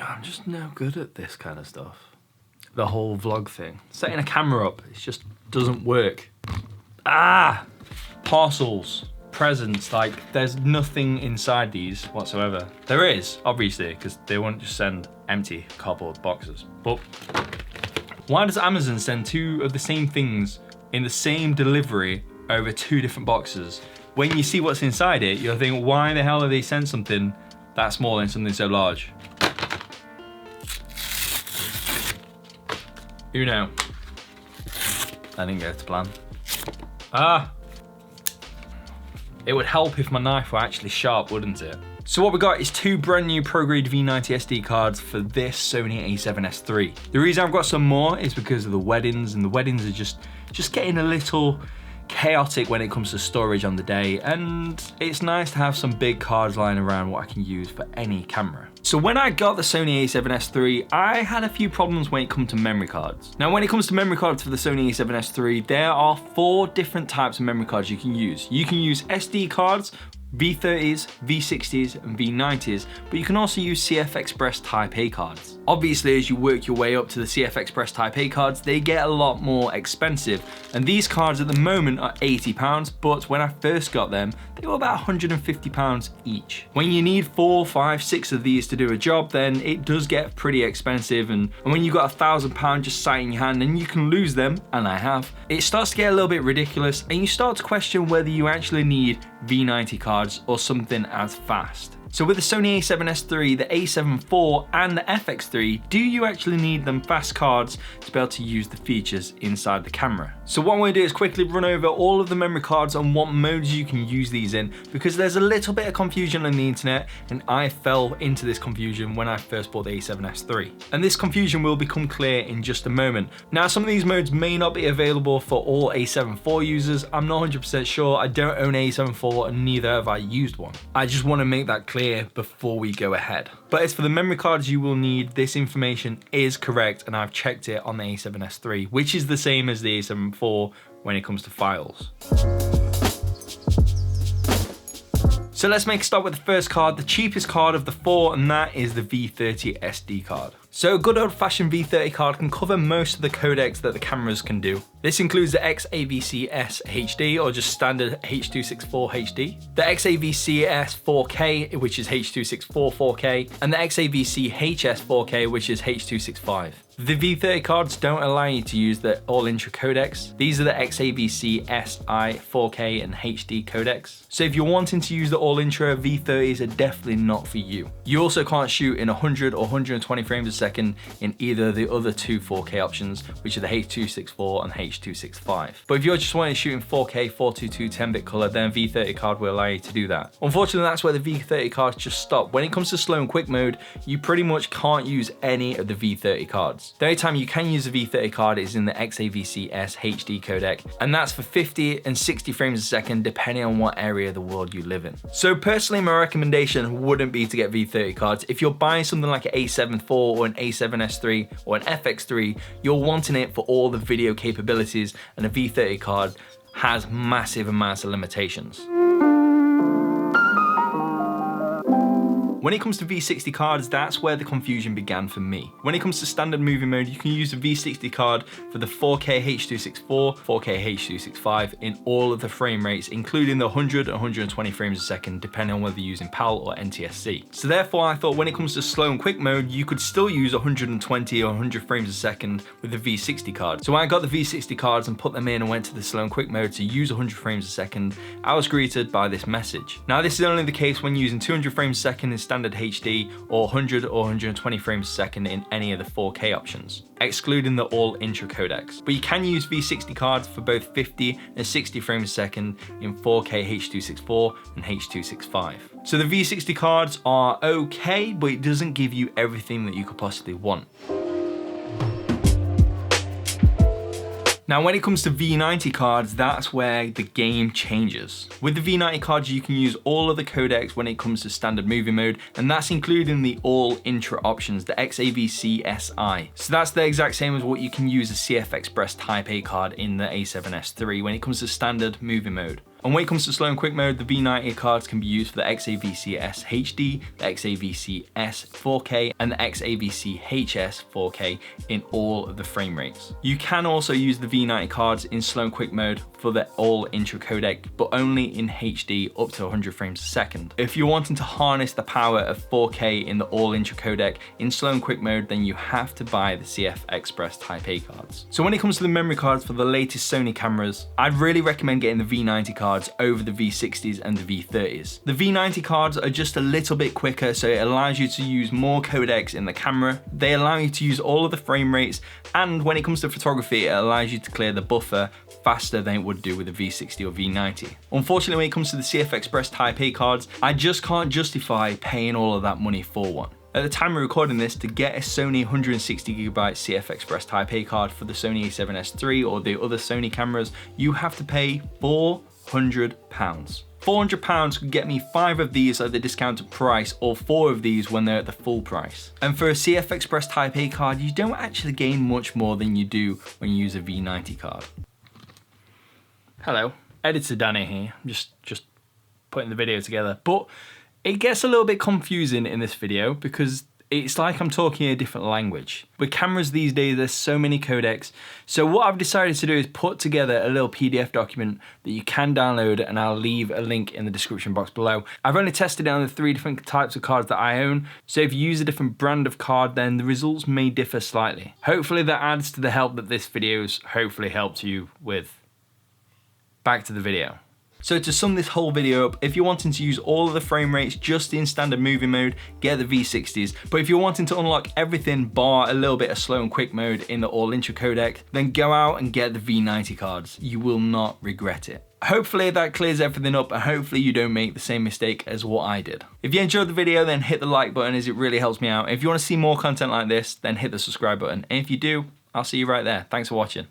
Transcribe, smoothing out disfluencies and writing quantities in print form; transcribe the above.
I'm just no good at this kind of stuff. The whole vlog thing. Setting a camera up, it just doesn't work. Ah! Parcels, presents, like there's nothing inside these whatsoever. There is, obviously, because they won't just send empty cardboard boxes. But why does Amazon send 2 of the same things in the same delivery over 2 different boxes? When you see what's inside it, you'll think, why the hell have they sent something that small and something so large? Who knows? I didn't go to plan. Ah! It would help if my knife were actually sharp, wouldn't it? So what we got is 2 brand new ProGrade V90 SD cards for this Sony A7S III. The reason I've got some more is because of the weddings, and the weddings are just getting a little chaotic when it comes to storage on the day, and it's nice to have some big cards lying around what I can use for any camera. So when I got the Sony A7S III, I had a few problems when it comes to memory cards. Now when it comes to memory cards for the Sony A7S III, there are 4 different types of memory cards you can use. You can use SD cards, V30s, V60s, and V90s, but you can also use CF Express Type A cards. Obviously, as you work your way up to the CF Express Type A cards, they get a lot more expensive, and these cards at the moment are £80, but when I first got them, they were about £150 each. When you need 4, 5, 6 of these to do a job, then it does get pretty expensive, and when you've got £1,000 just sat in your hand and you can lose them, and I have, it starts to get a little bit ridiculous, and you start to question whether you actually need V90 cards or something as fast. So with the Sony A7S III, the A7 IV, and the FX3, do you actually need them fast cards to be able to use the features inside the camera? So what I'm going to do is quickly run over all of the memory cards and what modes you can use these in, because there's a little bit of confusion on the internet, and I fell into this confusion when I first bought the A7S III. And this confusion will become clear in just a moment. Now some of these modes may not be available for all A7 IV users. I'm not 100% sure. I don't own A7 IV and neither have I used one. I just want to make that clear before we go ahead. But as for the memory cards you will need, this information is correct, and I've checked it on the A7S III, which is the same as the A7 IV when it comes to files. So let's make a start with the first card, the cheapest card of the 4, and that is the V30 SD card. So a good old-fashioned V30 card can cover most of the codecs that the cameras can do. This includes the XAVC-S HD, or just standard H.264 HD, the XAVC-S 4K, which is H.264 4K, and the XAVC-HS 4K, which is H.265. The V30 cards don't allow you to use the all-intra codecs. These are the XAVC-SI 4K and HD codecs. So if you're wanting to use the all-intra, V30s are definitely not for you. You also can't shoot in 100 or 120 frames a second in either of the other 2 4K options, which are the H.264 and H.265. But if you're just wanting to shoot in 4K 422 10-bit color, then a V30 card will allow you to do that. Unfortunately, that's where the V30 cards just stop. When it comes to slow and quick mode, you pretty much can't use any of the V30 cards. The only time you can use a V30 card is in the XAVC-S HD codec, and that's for 50 and 60 frames a second depending on what area of the world you live in. So personally, my recommendation wouldn't be to get V30 cards. If you're buying something like an A7 IV or an A7S III or an FX3, you're wanting it for all the video capabilities, and a V30 card has massive amounts of limitations. When it comes to V60 cards, that's where the confusion began for me. When it comes to standard movie mode, you can use a V60 card for the 4K H.264, 4K H.265 in all of the frame rates, including the 100 and 120 frames a second, depending on whether you're using PAL or NTSC. So therefore, I thought when it comes to slow and quick mode, you could still use 120 or 100 frames a second with the V60 card. So when I got the V60 cards and put them in and went to the slow and quick mode to use 100 frames a second, I was greeted by this message. Now this is only the case when using 200 frames a second in standard HD or 100 or 120 frames a second in any of the 4K options, excluding the all intra codecs. But you can use V60 cards for both 50 and 60 frames a second in 4K H.264 and H.265. So the V60 cards are okay, but it doesn't give you everything that you could possibly want. Now when it comes to V90 cards, that's where the game changes. With the V90 cards, you can use all of the codecs when it comes to standard movie mode, and that's including the all intra options, the XAVC-SI. So that's the exact same as what you can use a CF Express Type A card in the A7S III when it comes to standard movie mode. And when it comes to slow and quick mode, the V90 cards can be used for the XAVC-S HD, the XAVC-S 4K, and the XAVC-HS 4K in all of the frame rates. You can also use the V90 cards in slow and quick mode for the all intro codec, but only in HD up to 100 frames a second. If you're wanting to harness the power of 4K in the all intro codec in slow and quick mode, then you have to buy the CF Express Type A cards. So when it comes to the memory cards for the latest Sony cameras, I'd really recommend getting the V90 cards over the V60s and the V30s. The V90 cards are just a little bit quicker, so it allows you to use more codecs in the camera. They allow you to use all of the frame rates, and when it comes to photography, it allows you to clear the buffer faster than it would do with a V60 or V90. Unfortunately, when it comes to the CF Express Type A cards, I just can't justify paying all of that money for one. At the time of recording this, to get a Sony 160GB CF Express Type A card for the Sony A7S III or the other Sony cameras, you have to pay £400. £400 could get me 5 of these at the discounted price, or 4 of these when they're at the full price. And for a CF Express Type A card, you don't actually gain much more than you do when you use a V90 card. Hello, Editor Danny here, just putting the video together. But it gets a little bit confusing in this video because it's like I'm talking a different language. With cameras these days, there's so many codecs. So what I've decided to do is put together a little PDF document that you can download, and I'll leave a link in the description box below. I've only tested it on the 3 different types of cards that I own. So if you use a different brand of card, then the results may differ slightly. Hopefully that adds to the help that this video's hopefully helped you with. Back to the video. So to sum this whole video up, if you're wanting to use all of the frame rates just in standard movie mode, get the V60s. But if you're wanting to unlock everything bar a little bit of slow and quick mode in the all intro codec, then go out and get the V90 cards. You will not regret it. Hopefully that clears everything up, and hopefully you don't make the same mistake as what I did. If you enjoyed the video, then hit the like button as it really helps me out. If you want to see more content like this, then hit the subscribe button. And if you do, I'll see you right there. Thanks for watching.